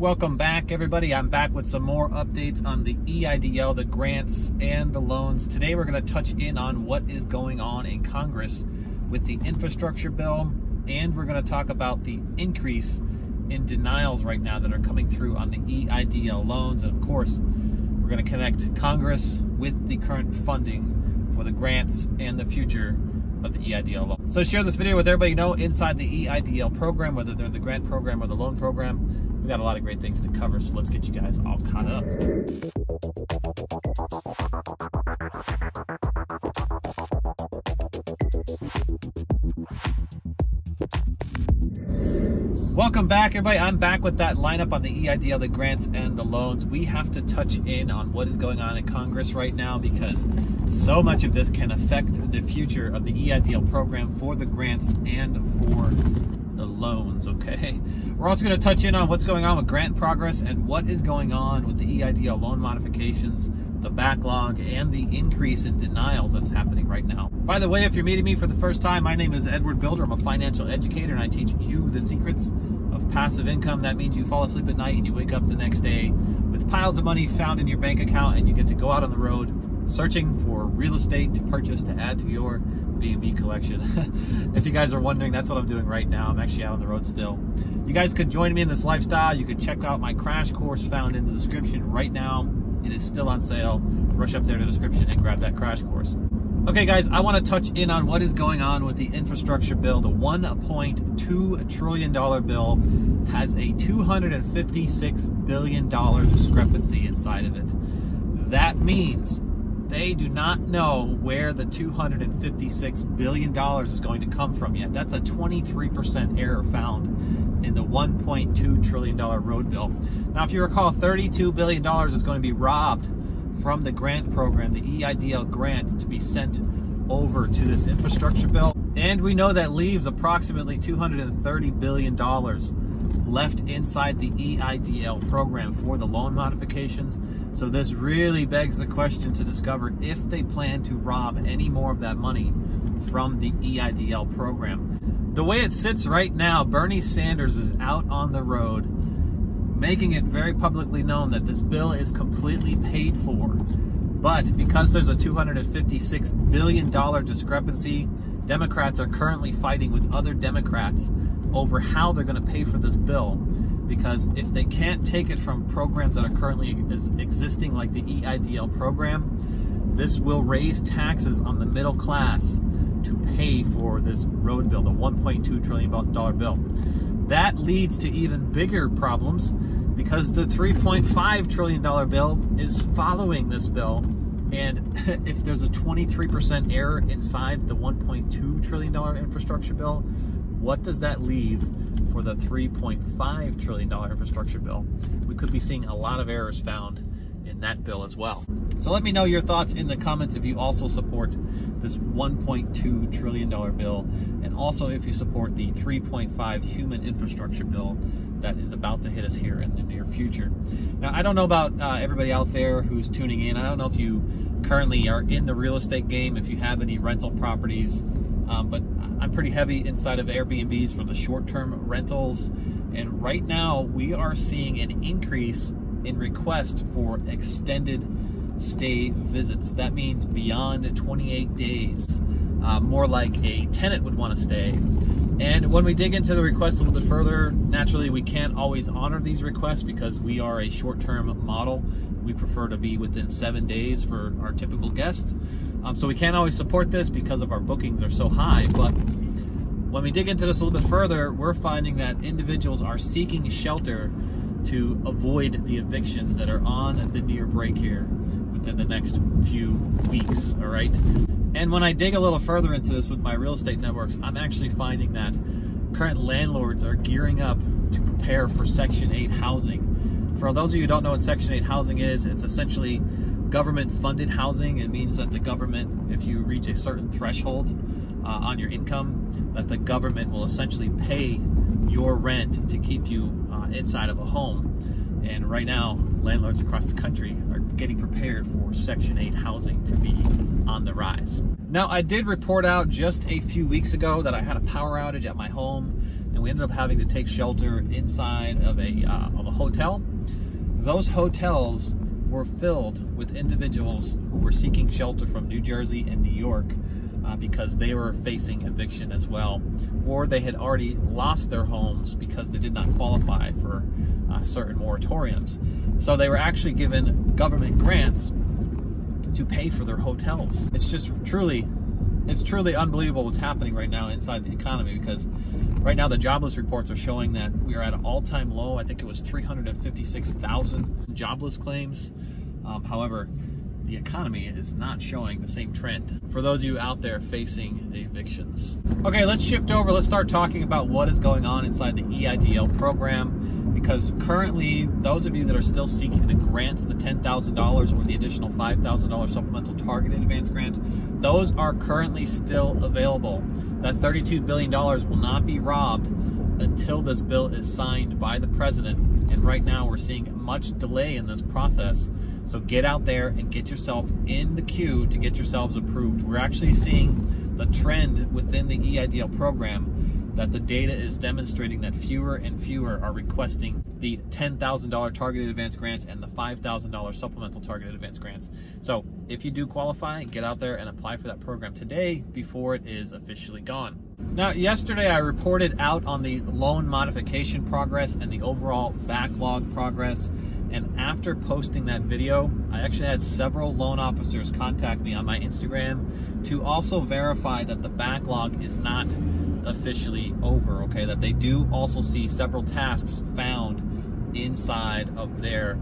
Welcome back, everybody. I'm back with some more updates on the EIDL, the grants and the loans. Today we're going to touch in on what is going on in Congress with the infrastructure bill, and we're going to talk about the increase in denials right now that are coming through on the EIDL loans. And of course, we're going to connect Congress with the current funding for the grants and the future of the EIDL loan. So share this video with everybody you know inside the EIDL program, whether they're in the grant program or the loan program. We've got a lot of great things to cover, so let's get you guys all caught up. Welcome back, everybody. I'm back with that lineup on the EIDL, the grants and the loans. We have to touch in on what is going on in Congress right now because so much of this can affect the future of the EIDL program for the grants and for the loans, okay? We're also going to touch in on what's going on with grant progress and what is going on with the EIDL loan modifications, the backlog, and the increase in denials that's happening right now. By the way, if you're meeting me for the first time, my name is Edward Bilder. I'm a financial educator, and I teach you the secrets of passive income. That means you fall asleep at night and you wake up the next day with piles of money found in your bank account, and you get to go out on the road searching for real estate to purchase to add to your AirBNB collection. If you guys are wondering, that's what I'm doing right now. I'm actually out on the road still. You guys could join me in this lifestyle. You could check out my crash course found in the description right now. It is still on sale. Rush up there to the description and grab that crash course. Okay guys, I want to touch in on what is going on with the infrastructure bill. The $1.2 trillion bill has a $256 billion discrepancy inside of it. That means they do not know where the $256 billion is going to come from yet. That's a 23% error found in the $1.2 trillion road bill. Now, if you recall, $32 billion is going to be robbed from the grant program, the EIDL grants, to be sent over to this infrastructure bill. And we know that leaves approximately $230 billion left inside the EIDL program for the loan modifications. So this really begs the question to discover if they plan to rob any more of that money from the EIDL program. The way it sits right now, Bernie Sanders is out on the road making it very publicly known that this bill is completely paid for. But because there's a $256 billion discrepancy, Democrats are currently fighting with other Democrats over how they're going to pay for this bill. Because if they can't take it from programs that are currently existing, like the EIDL program, this will raise taxes on the middle class to pay for this road bill, the $1.2 trillion bill. That leads to even bigger problems because the $3.5 trillion bill is following this bill. And if there's a 23% error inside the $1.2 trillion infrastructure bill, what does that leave for the $3.5 trillion infrastructure bill? We could be seeing a lot of errors found in that bill as well. So let me know your thoughts in the comments if you also support this $1.2 trillion bill, and also if you support the $3.5 human infrastructure bill that is about to hit us here in the near future. Now, I don't know about everybody out there who's tuning in. I don't know if you currently are in the real estate game, if you have any rental properties, but I'm pretty heavy inside of Airbnbs for the short-term rentals. And right now we are seeing an increase in requests for extended stay visits. That means beyond 28 days, more like a tenant would want to stay. And when we dig into the request a little bit further, naturally we can't always honor these requests because we are a short-term model. We prefer to be within 7 days for our typical guests. So we can't always support this because of our bookings are so high. But when we dig into this a little bit further, we're finding that individuals are seeking shelter to avoid the evictions that are on the near break here within the next few weeks, all right? And when I dig a little further into this with my real estate networks, I'm actually finding that current landlords are gearing up to prepare for Section 8 housing. For those of you who don't know what Section 8 housing is, it's essentially government-funded housing. It means that the government, if you reach a certain threshold on your income, that the government will essentially pay your rent to keep you inside of a home. And right now, landlords across the country are getting prepared for Section 8 housing to be on the rise. Now, I did report out just a few weeks ago that I had a power outage at my home, and and we ended up having to take shelter inside of a hotel. Those hotels were filled with individuals who were seeking shelter from New Jersey and New York because they were facing eviction as well, or they had already lost their homes because they did not qualify for certain moratoriums. So they were actually given government grants to pay for their hotels. It's truly unbelievable what's happening right now inside the economy, because right now the jobless reports are showing that we are at an all-time low. I think it was 356,000 jobless claims. However, the economy is not showing the same trend for those of you out there facing evictions. Okay, let's shift over. Let's start talking about what is going on inside the EIDL program, because currently those of you that are still seeking the grants, the $10,000 or the additional $5,000 supplemental targeted advance grant, those are currently still available. That $32 billion will not be robbed until this bill is signed by the president. And right now we're seeing much delay in this process. So get out there and get yourself in the queue to get yourselves approved. We're actually seeing the trend within the EIDL program that the data is demonstrating that fewer and fewer are requesting the $10,000 targeted advance grants and the $5,000 supplemental targeted advance grants. So if you do qualify, get out there and apply for that program today before it is officially gone. Now, yesterday I reported out on the loan modification progress and the overall backlog progress. And after posting that video, I actually had several loan officers contact me on my Instagram to also verify that the backlog is not officially over, okay? That they do also see several tasks found inside of their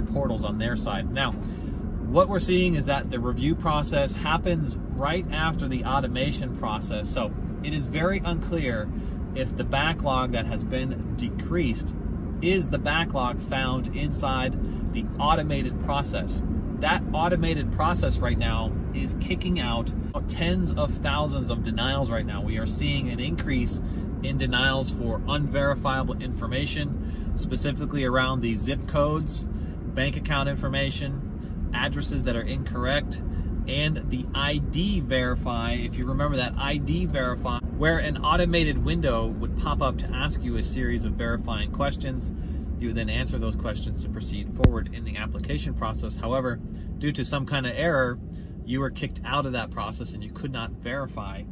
portals on their side. Now, what we're seeing is that the review process happens right after the automation process. So it is very unclear if the backlog that has been decreased is the backlog found inside the automated process. That automated process right now is kicking out tens of thousands of denials right now. We are seeing an increase in denials for unverifiable information, specifically around the zip codes, bank account information, addresses that are incorrect, and the ID verify. If you remember that ID verify, where an automated window would pop up to ask you a series of verifying questions. You would then answer those questions to proceed forward in the application process. However, due to some kind of error, you were kicked out of that process and you could not verify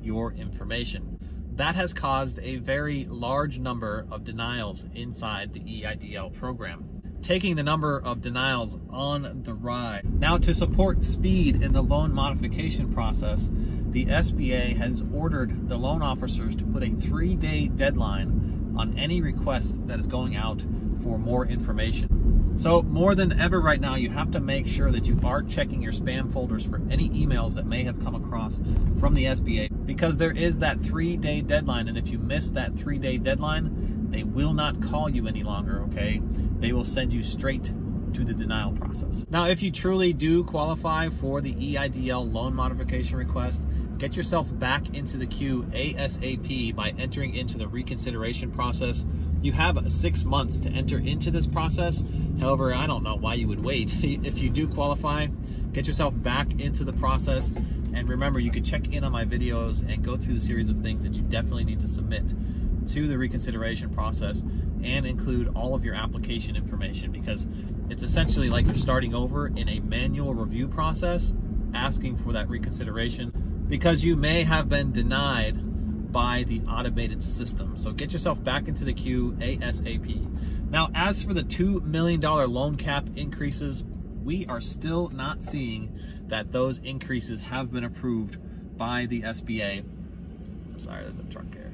your information. That has caused a very large number of denials inside the EIDL program, taking the number of denials on the rise. Now, to support speed in the loan modification process, the SBA has ordered the loan officers to put a 3-day deadline on any request that is going out for more information. So more than ever right now, you have to make sure that you are checking your spam folders for any emails that may have come across from the SBA, because there is that 3-day deadline, and if you miss that 3-day deadline, they will not call you any longer, okay? They will send you straight to the denial process. Now, if you truly do qualify for the EIDL loan modification request, get yourself back into the queue ASAP by entering into the reconsideration process. You have 6 months to enter into this process. However, I don't know why you would wait. If you do qualify, get yourself back into the process. And remember, you can check in on my videos and go through the series of things that you definitely need to submit to the reconsideration process, and include all of your application information, because it's essentially like you're starting over in a manual review process, asking for that reconsideration because you may have been denied by the automated system. So get yourself back into the queue ASAP. Now, as for the $2 million loan cap increases, we are still not seeing that those increases have been approved by the SBA. Sorry, there's a truck here.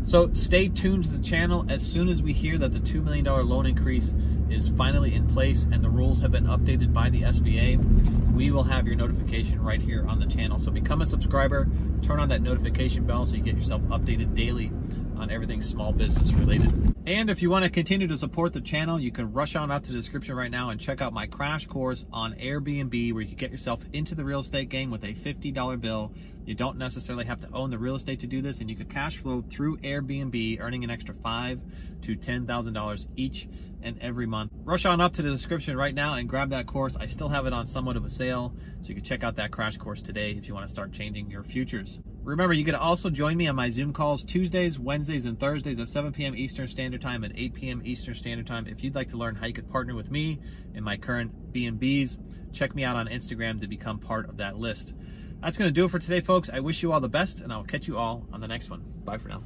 So stay tuned to the channel. As soon as we hear that the $2 million loan increase is finally in place and the rules have been updated by the SBA, we will have your notification right here on the channel. So become a subscriber, turn on that notification bell so you get yourself updated daily on everything small business related. And if you want to continue to support the channel, you can rush on out to the description right now and check out my crash course on Airbnb, where you can get yourself into the real estate game with a $50 bill. You don't necessarily have to own the real estate to do this, and you can cash flow through Airbnb, earning an extra $5,000 to $10,000 each and every month. Rush on up to the description right now and grab that course. I still have it on somewhat of a sale, so you can check out that crash course today if you want to start changing your futures. Remember, you can also join me on my Zoom calls Tuesdays, Wednesdays, and Thursdays at 7 p.m. Eastern Standard Time and 8 p.m. Eastern Standard Time. If you'd like to learn how you could partner with me in my current BNBs, check me out on Instagram to become part of that list. That's going to do it for today, folks. I wish you all the best, and I'll catch you all on the next one. Bye for now.